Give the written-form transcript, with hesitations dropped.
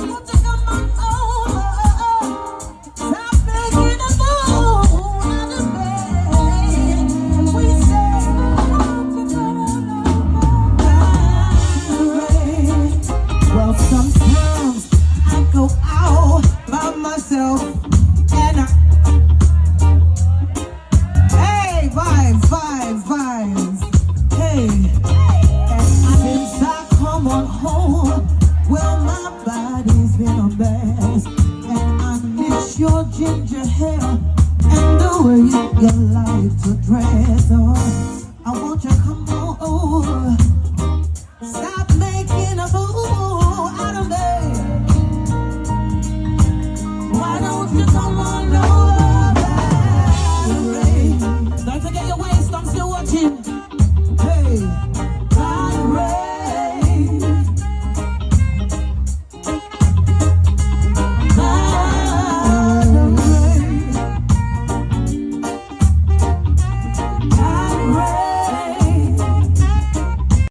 Won't you come on over? Stop making a fool out of me. We say, won't you come on over? Well, sometimes I go out by myself and hey, vibes. Hey, and since I come on home, well, my body's been a mess, and I miss your ginger hair and the way you like to dress.